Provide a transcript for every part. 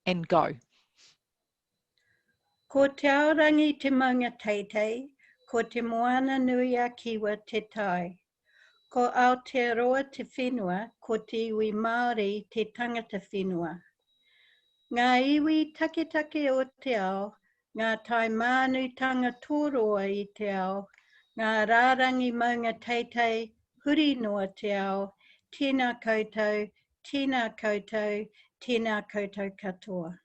and go. Ko te aorangi te maunga teitei, ko te moana nui a kiwa te tai. Ko Aotearoa te whenua, ko te iwi Māori te tangata whenua. Ngā iwi take o te ao, ngā tai mānutanga tōroa i te ao, ngā rārangi maunga teitei, huri noa te ao, tēnā koutou, tēnā koutou, tēnā koutou katoa.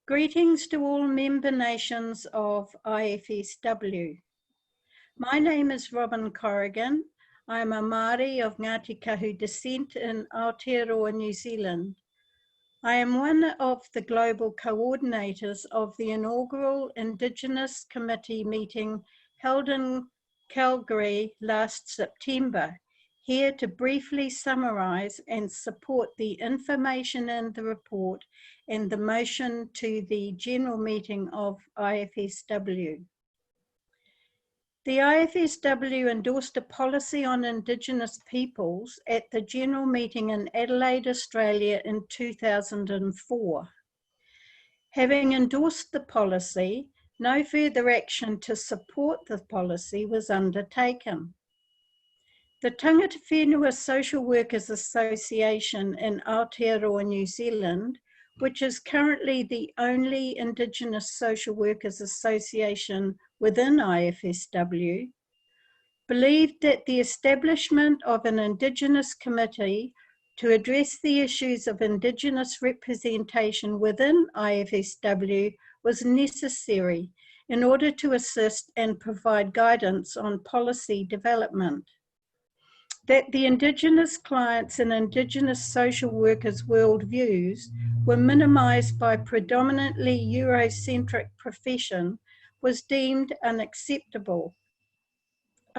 Greetings to all member nations of IFSW. My name is Robin Corrigan. I am a Māori of Ngāti Kahu descent in Aotearoa, New Zealand. I am one of the global coordinators of the inaugural Indigenous Committee meeting held in Calgary last September, here to briefly summarise and support the information in the report and the motion to the general meeting of IFSW. The IFSW endorsed a policy on Indigenous peoples at the general meeting in Adelaide, Australia in 2004. Having endorsed the policy, no further action to support the policy was undertaken. The Tangata Whenua Social Workers Association in Aotearoa, New Zealand, which is currently the only Indigenous Social Workers Association within IFSW, believed that the establishment of an Indigenous committee to address the issues of Indigenous representation within IFSW was necessary in order to assist and provide guidance on policy development. That the Indigenous clients and Indigenous social workers' worldviews were minimised by predominantly Eurocentric profession was deemed unacceptable.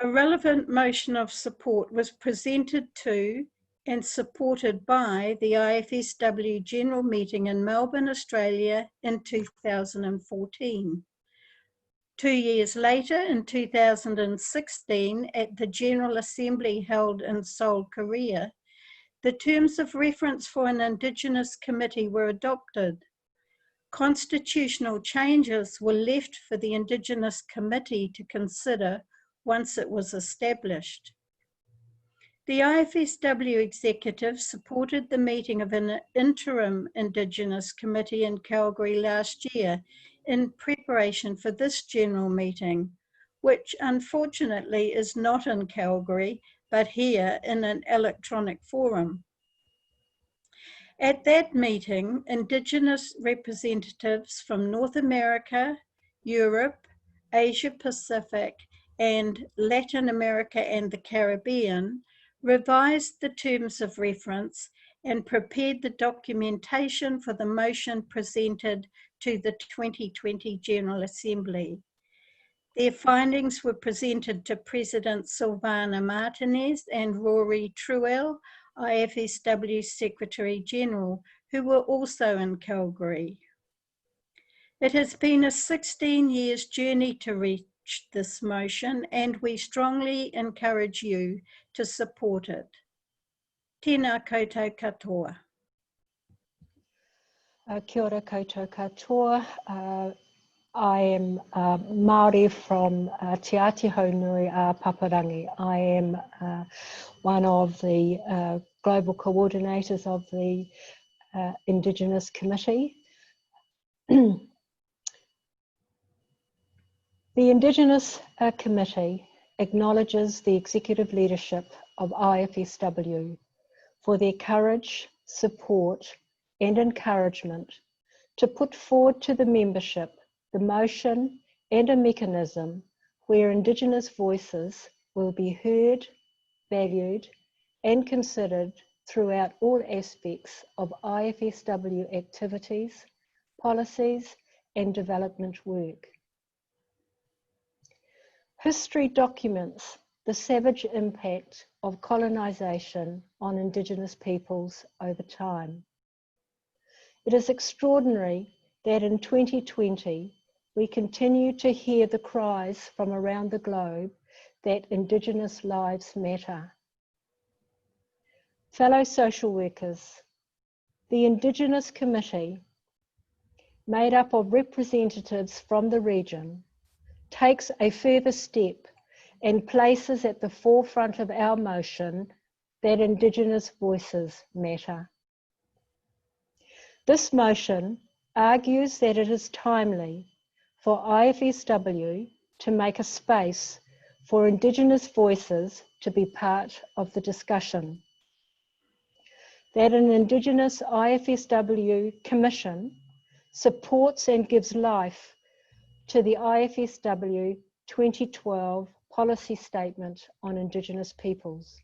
A relevant motion of support was presented to and supported by the IFSW General Meeting in Melbourne, Australia in 2014. 2 years later, in 2016, at the General Assembly held in Seoul, Korea, the terms of reference for an Indigenous committee were adopted. Constitutional changes were left for the Indigenous committee to consider once it was established. The IFSW executive supported the meeting of an interim Indigenous committee in Calgary last year in preparation for this general meeting, which unfortunately is not in Calgary, but here in an electronic forum. At that meeting, Indigenous representatives from North America, Europe, Asia Pacific, and Latin America and the Caribbean revised the terms of reference and prepared the documentation for the motion presented to the 2020 General Assembly. Their findings were presented to President Silvana Martinez and Rory Truell, IFSW Secretary General, who were also in Calgary. It has been a 16 years journey to reach this motion, and we strongly encourage you to support it. Tēnā koutou katoa. Kia ora koutou katoa. I am Māori from Te Ātiho Nui a Paparangi. I am one of the global coordinators of the Indigenous Committee. The Indigenous Committee acknowledges the executive leadership of IFSW for their courage, support and encouragement to put forward to the membership the motion and a mechanism where Indigenous voices will be heard, valued and considered throughout all aspects of IFSW activities, policies and development work. History documents the savage impact of colonisation on Indigenous peoples over time. It is extraordinary that in 2020, we continue to hear the cries from around the globe that Indigenous lives matter. Fellow social workers, The Indigenous Committee, made up of representatives from the region, takes a further step and places at the forefront of our motion that Indigenous voices matter. This motion argues that it is timely for IFSW to make a space for Indigenous voices to be part of the discussion. That an Indigenous IFSW Commission supports and gives life to the IFSW 2012 Policy Statement on Indigenous Peoples.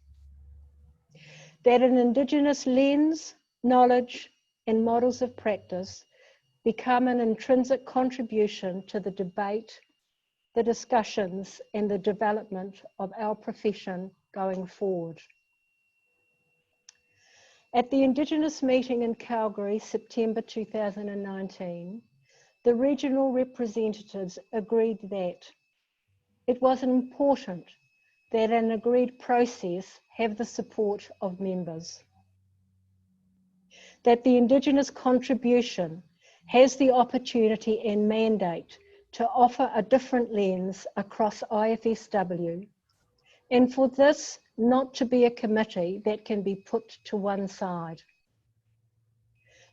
That an Indigenous lens, knowledge, and models of practice become an intrinsic contribution to the debate, the discussions, and the development of our profession going forward. At the Indigenous meeting in Calgary, September 2019, the regional representatives agreed that it was important that an agreed process have the support of members. That the Indigenous contribution has the opportunity and mandate to offer a different lens across IFSW, and for this not to be a committee that can be put to one side.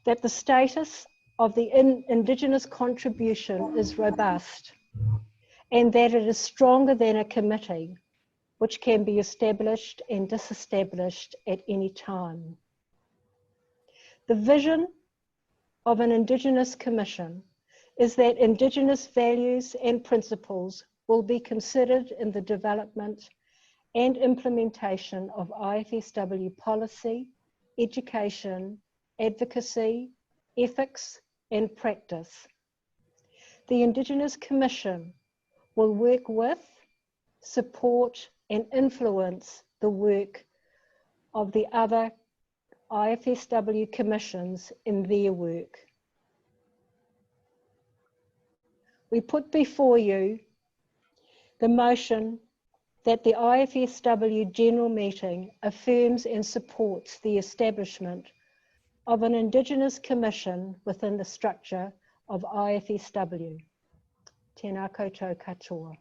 That the status of the Indigenous contribution is robust, and that it is stronger than a committee, which can be established and disestablished at any time. The vision of an Indigenous Commission is that Indigenous values and principles will be considered in the development and implementation of IFSW policy, education, advocacy, ethics, and practice. The Indigenous Commission will work with, support, and influence the work of the other IFSW commissions in their work. We put before you the motion that the IFSW General Meeting affirms and supports the establishment of an Indigenous Commission within the structure of IFSW. Tēnā koutou katoa.